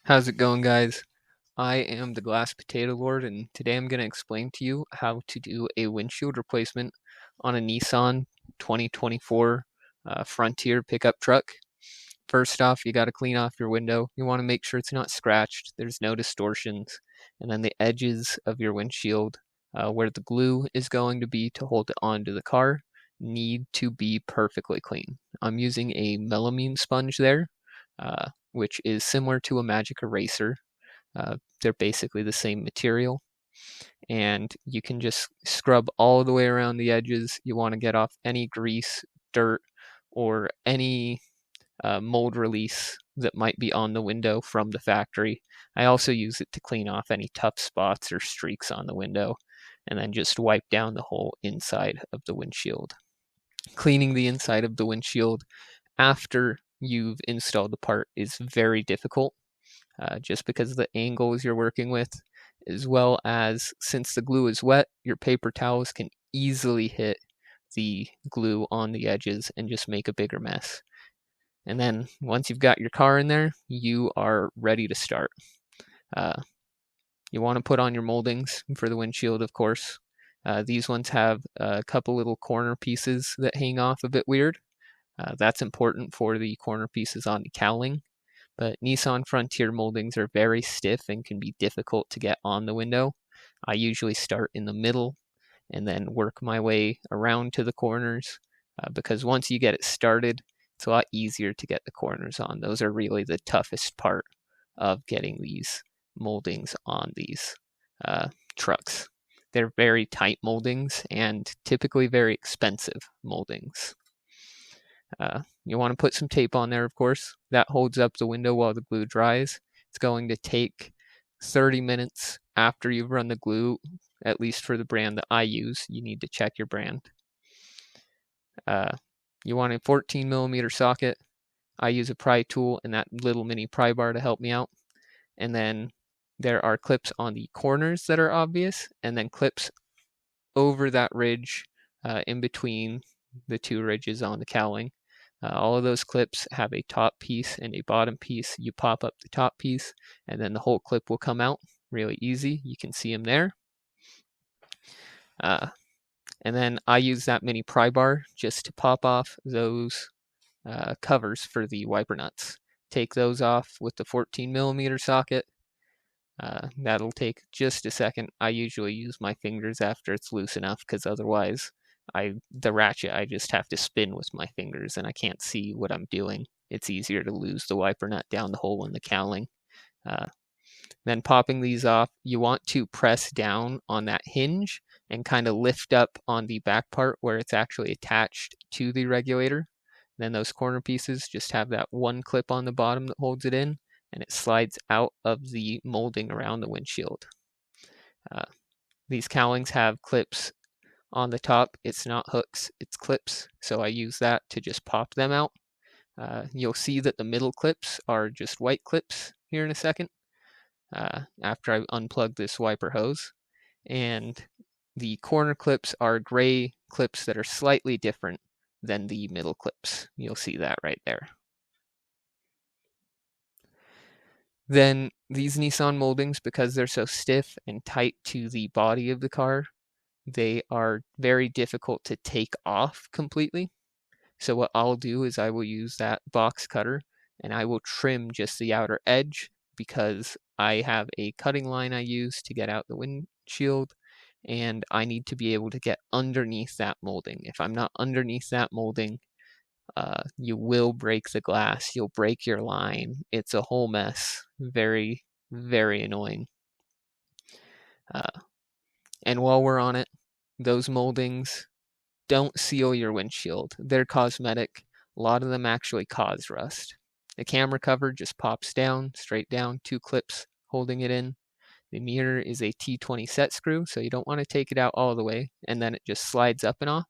How's it going, guys? I am the Glass Potato Lord, and today I'm going to explain to you how to do a windshield replacement on a Nissan 2024 Frontier pickup truck. First off, you got to clean off your window. You want to make sure it's not scratched, there's no distortions, and then the edges of your windshield, where the glue is going to be to hold it onto the car, need to be perfectly clean. I'm using a melamine sponge there, which is similar to a magic eraser. They're basically the same material, and you can just scrub all the way around the edges. You want to get off any grease, dirt, or any mold release that might be on the window from the factory. I also use it to clean off any tough spots or streaks on the window, and then just wipe down the whole inside of the windshield. Cleaning the inside of the windshield after you've installed the part is very difficult, just because of the angles you're working with, as well as since the glue is wet, your paper towels can easily hit the glue on the edges and just make a bigger mess. And then once you've got your car in there, you are ready to start. You want to put on your moldings for the windshield, of course. These ones have a couple little corner pieces that hang off a bit weird. That's important for the corner pieces on the cowling. But Nissan Frontier moldings are very stiff and can be difficult to get on the window. I usually start in the middle and then work my way around to the corners, because once you get it started, it's a lot easier to get the corners on. Those are really the toughest part of getting these moldings on these trucks. They're very tight moldings and typically very expensive moldings. You want to put some tape on there, of course. That holds up the window while the glue dries. It's going to take 30 minutes after you've run the glue, at least for the brand that I use. You need to check your brand. You want a 14 millimeter socket. I use a pry tool and that little mini pry bar to help me out. And then there are clips on the corners that are obvious, and then clips over that ridge in between the two ridges on the cowling. All of those clips have a top piece and a bottom piece. You pop up the top piece, and then the whole clip will come out. Really easy. You can see them there. And then I use that mini pry bar just to pop off those covers for the wiper nuts. Take those off with the 14 millimeter socket. That'll take just a second. I usually use my fingers after it's loose enough, because otherwise the ratchet I just have to spin with my fingers and I can't see what I'm doing. It's easier to lose the wiper nut down the hole in the cowling. Then popping these off, you want to press down on that hinge and kind of lift up on the back part where it's actually attached to the regulator. Then those corner pieces just have that one clip on the bottom that holds it in, and it slides out of the molding around the windshield. These cowlings have clips on the top. It's not hooks, it's clips, so I use that to just pop them out. You'll see that the middle clips are just white clips here in a second, after I unplug this wiper hose, and the corner clips are gray clips that are slightly different than the middle clips. You'll see that right there. Then these Nissan moldings, because they're so stiff and tight to the body of the car, they are very difficult to take off completely. So what I'll do is I will use that box cutter and I will trim just the outer edge, because I have a cutting line I use to get out the windshield, and I need to be able to get underneath that molding. If I'm not underneath that molding, you will break the glass, you'll break your line. It's a whole mess. Very, very annoying. And while we're on it, those moldings don't seal your windshield. They're cosmetic. A lot of them actually cause rust. The camera cover just pops down, straight down, 2 clips holding it in. The mirror is a T20 set screw, so you don't want to take it out all the way, and then it just slides up and off.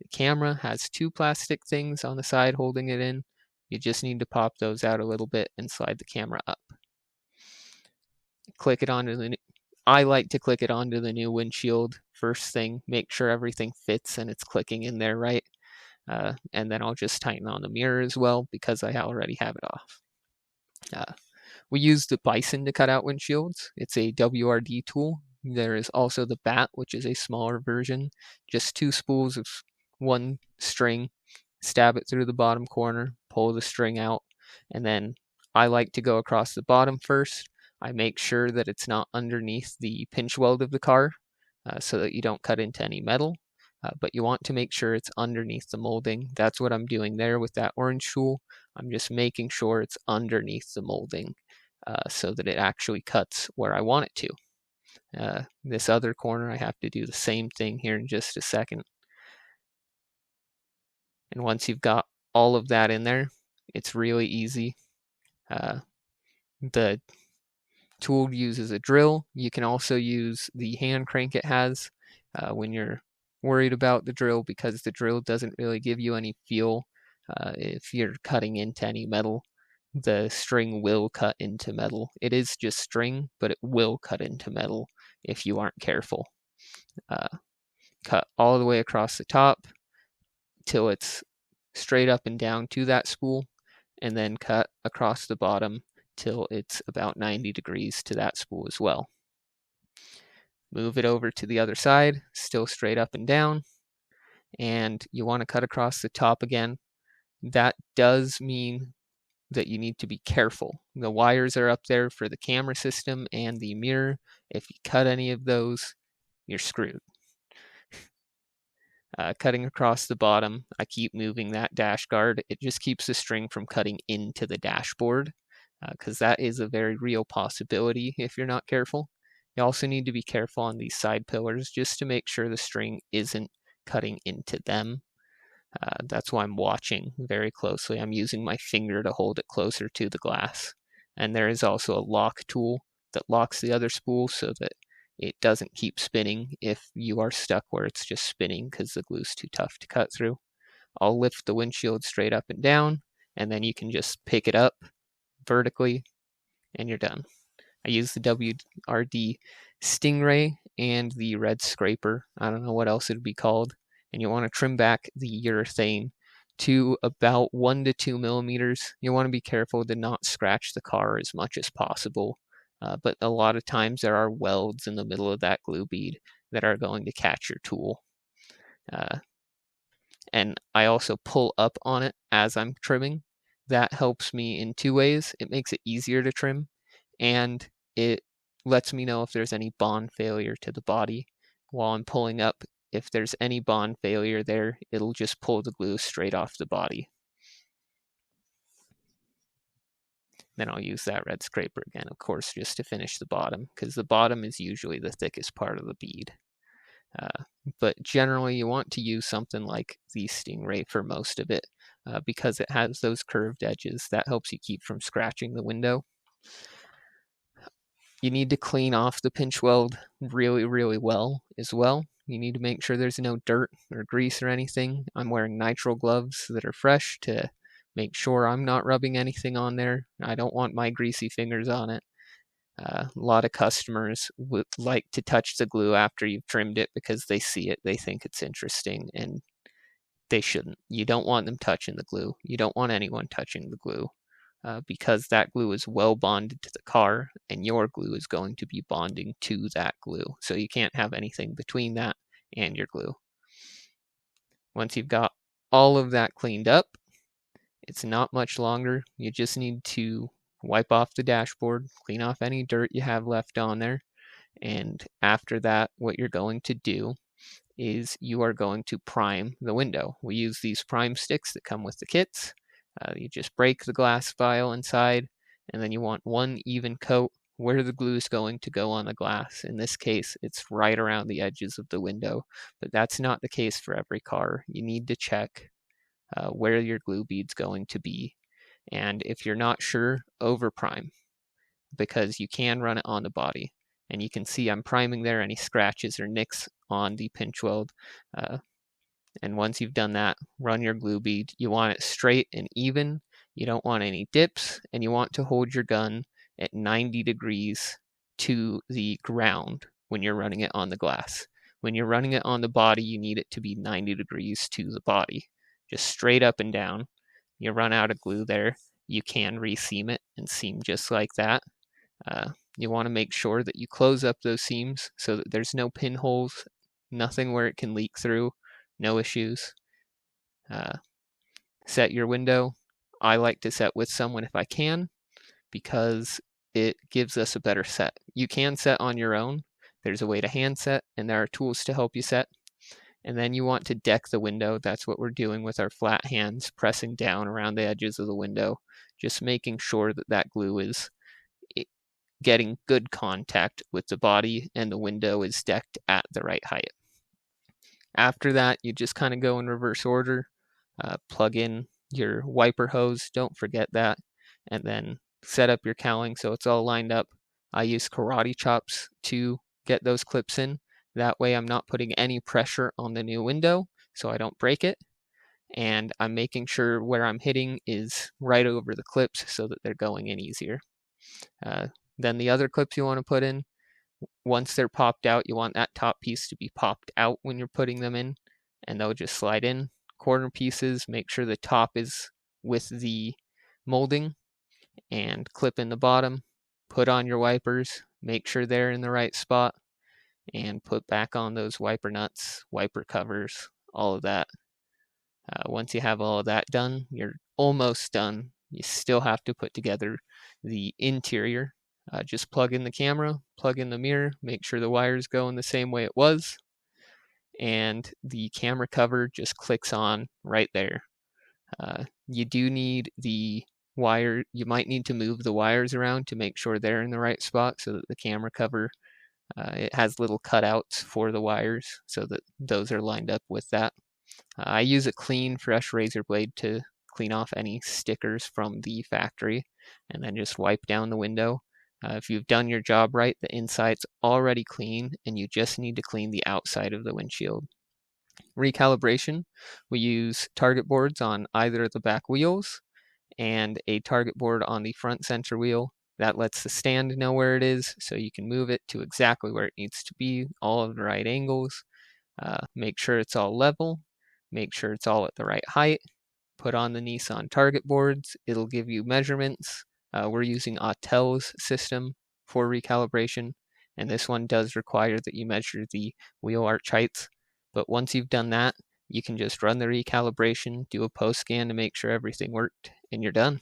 The camera has 2 plastic things on the side holding it in. You just need to pop those out a little bit and slide the camera up. Click it onto the I like to click it onto the new windshield first thing, make sure everything fits and it's clicking in there right. And then I'll just tighten on the mirror as well, because I already have it off. We use the Bison to cut out windshields. It's a WRD tool. There is also the Bat, which is a smaller version. Just 2 spools of 1 string, stab it through the bottom corner, pull the string out, and then I like to go across the bottom first. I make sure that it's not underneath the pinch weld of the car so that you don't cut into any metal. But you want to make sure it's underneath the molding. That's what I'm doing there with that orange tool. I'm just making sure it's underneath the molding so that it actually cuts where I want it to. This other corner, I have to do the same thing here in just a second. And once you've got all of that in there, it's really easy. The tool uses a drill. You can also use the hand crank it has when you're worried about the drill, because the drill doesn't really give you any feel. If you're cutting into any metal, the string will cut into metal. It is just string, but it will cut into metal if you aren't careful. Cut all the way across the top till it's straight up and down to that spool, and then cut across the bottom till it's about 90 degrees to that spool as well. Move it over to the other side, still straight up and down, and you want to cut across the top again. That does mean that you need to be careful. The wires are up there for the camera system and the mirror. If you cut any of those, you're screwed. Cutting across the bottom, I keep moving that dash guard. It just keeps the string from cutting into the dashboard, because that is a very real possibility if you're not careful. You also need to be careful on these side pillars just to make sure the string isn't cutting into them. That's why I'm watching very closely. I'm using my finger to hold it closer to the glass. And there is also a lock tool that locks the other spool so that it doesn't keep spinning if you are stuck where it's just spinning because the glue's too tough to cut through. I'll lift the windshield straight up and down, and then you can just pick it up vertically, and you're done. I use the WRD Stingray and the red scraper. I don't know what else it would be called. And you want to trim back the urethane to about 1 to 2 millimeters. You want to be careful to not scratch the car as much as possible. But a lot of times there are welds in the middle of that glue bead that are going to catch your tool. And I also pull up on it as I'm trimming. That helps me in 2 ways. It makes it easier to trim, and it lets me know if there's any bond failure to the body. While I'm pulling up, if there's any bond failure there, it'll just pull the glue straight off the body. Then I'll use that red scraper again, of course, just to finish the bottom, because the bottom is usually the thickest part of the bead. But generally, you want to use something like the Stingray for most of it, because it has those curved edges. That helps you keep from scratching the window. You need to clean off the pinch weld really, really well as well. You need to make sure there's no dirt or grease or anything. I'm wearing nitrile gloves that are fresh to make sure I'm not rubbing anything on there. I don't want my greasy fingers on it. A lot of customers would like to touch the glue after you've trimmed it because they see it, they think it's interesting, and they shouldn't. You don't want them touching the glue. You don't want anyone touching the glue. Because that glue is well bonded to the car, and your glue is going to be bonding to that glue. So you can't have anything between that and your glue. Once you've got all of that cleaned up, it's not much longer. You just need to wipe off the dashboard, clean off any dirt you have left on there. And after that, what you're going to do is you are going to prime the window. We use these prime sticks that come with the kits. You just break the glass vial inside, and then you want one even coat where the glue is going to go on the glass. In this case, it's right around the edges of the window, but that's not the case for every car. You need to check where your glue bead's going to be, and if you're not sure, over prime, because you can run it on the body. And you can see I'm priming there any scratches or nicks on the pinch weld. And once you've done that, run your glue bead. You want it straight and even. You don't want any dips, and you want to hold your gun at 90 degrees to the ground when you're running it on the glass. When you're running it on the body, you need it to be 90 degrees to the body, just straight up and down. You run out of glue there, you can reseam it and seam just like that. You want to make sure that you close up those seams so that there's no pinholes, nothing where it can leak through, no issues. Set your window. I like to set with someone if I can, because it gives us a better set. You can set on your own. There's a way to hand set, and there are tools to help you set. And then you want to deck the window. That's what we're doing with our flat hands, pressing down around the edges of the window, just making sure that that glue is getting good contact with the body and the window is decked at the right height. After that, you just kind of go in reverse order. Plug in your wiper hose, don't forget that, and then set up your cowling so it's all lined up. I use karate chops to get those clips in. That way I'm not putting any pressure on the new window so I don't break it, and I'm making sure where I'm hitting is right over the clips so that they're going in easier. Then the other clips you want to put in, once they're popped out, you want that top piece to be popped out when you're putting them in, and they'll just slide in. Corner pieces, make sure the top is with the molding, and clip in the bottom. Put on your wipers, make sure they're in the right spot, and put back on those wiper nuts, wiper covers, all of that. Once you have all of that done, you're almost done. You still have to put together the interior. Just plug in the camera, plug in the mirror, make sure the wires go in the same way it was, and the camera cover just clicks on right there. You do need the wire, you might need to move the wires around to make sure they're in the right spot so that the camera cover, it has little cutouts for the wires so that those are lined up with that. I use a clean, fresh razor blade to clean off any stickers from the factory, and then just wipe down the window. If you've done your job right, the inside's already clean, and you just need to clean the outside of the windshield. Recalibration, we use target boards on either of the back wheels and a target board on the front center wheel. That lets the stand know where it is, so you can move it to exactly where it needs to be, all of the right angles. Make sure it's all level, make sure it's all at the right height. Put on the Nissan target boards, it'll give you measurements. We're using Autel's system for recalibration, and this one does require that you measure the wheel arch heights. But once you've done that, you can just run the recalibration, do a post scan to make sure everything worked, and you're done.